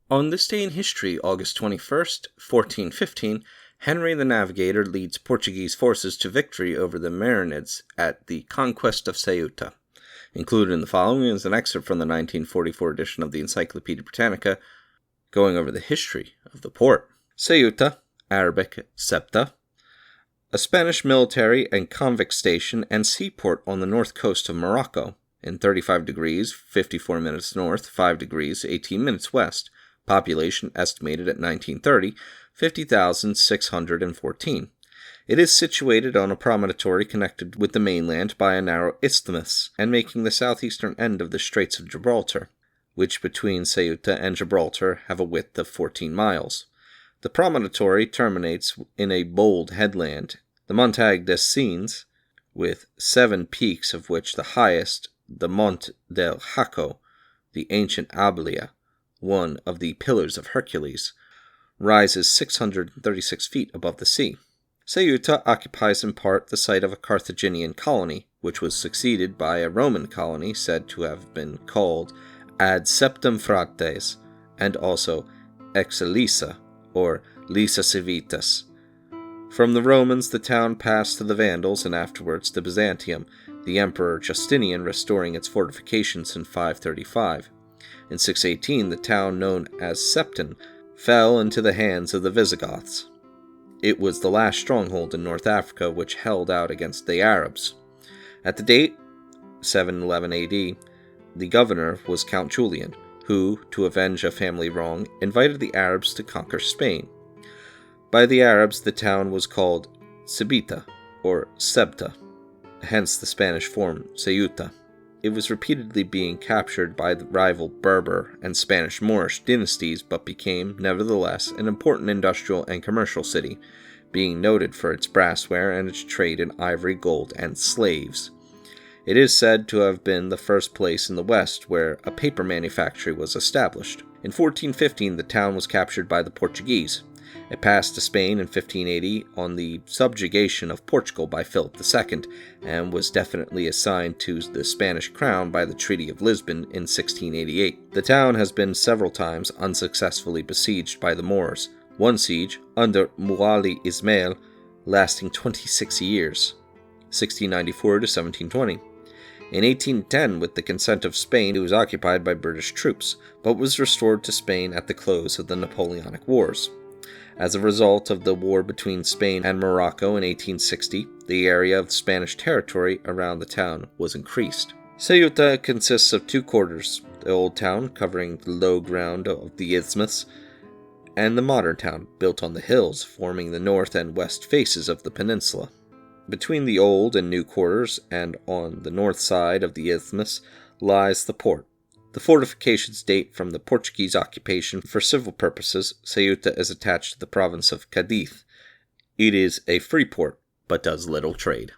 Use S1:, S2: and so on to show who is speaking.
S1: On this day in history, August 21st, 1415, Henry the Navigator leads Portuguese forces to victory over the Marinids at the Conquest of Ceuta. Included in the following is an excerpt from the 1944 edition of the Encyclopedia Britannica, going over the history of the port. Ceuta, Arabic Ceuta, a Spanish military and convict station and seaport on the north coast of Morocco, in 35 degrees, 54 minutes north, 5 degrees, 18 minutes west. Population estimated at 1930, 50,614. It is situated on a promontory connected with the mainland by a narrow isthmus and making the southeastern end of the Straits of Gibraltar, which between Ceuta and Gibraltar have a width of 14 miles. The promontory terminates in a bold headland, the Montague des Cygnes, with 7 peaks, of which the highest, the Monte del Jaco, the ancient Ablia, one of the Pillars of Hercules, rises 636 feet above the sea. Ceuta occupies in part the site of a Carthaginian colony, which was succeeded by a Roman colony said to have been called Ad Septem Frates, and also Excelisa, or Lyssa Civitas. From the Romans, the town passed to the Vandals and afterwards to Byzantium, the Emperor Justinian restoring its fortifications in 535. In 618, the town known as Septon fell into the hands of the Visigoths. It was the last stronghold in North Africa which held out against the Arabs. At the date, 711 AD, the governor was Count Julian, who, to avenge a family wrong, invited the Arabs to conquer Spain. By the Arabs, the town was called Ceuta, or Ceuta, hence the Spanish form Ceuta. It was repeatedly being captured by the rival Berber and Spanish Moorish dynasties, but became, nevertheless, an important industrial and commercial city, being noted for its brassware and its trade in ivory, gold, and slaves. It is said to have been the first place in the West where a paper manufactory was established. In 1415, the town was captured by the Portuguese. It passed to Spain in 1580 on the subjugation of Portugal by Philip II, and was definitely assigned to the Spanish crown by the Treaty of Lisbon in 1688. The town has been several times unsuccessfully besieged by the Moors, one siege, under Mulali Ismail, lasting 26 years, 1694 to 1720. In 1810, with the consent of Spain, it was occupied by British troops, but was restored to Spain at the close of the Napoleonic Wars. As a result of the war between Spain and Morocco in 1860, the area of Spanish territory around the town was increased. Ceuta consists of 2 quarters, the old town covering the low ground of the isthmus, and the modern town built on the hills forming the north and west faces of the peninsula. Between the old and new quarters and on the north side of the isthmus lies the port. The fortifications date from the Portuguese occupation. For civil purposes, Ceuta is attached to the province of Cadiz. It is a free port, but does little trade.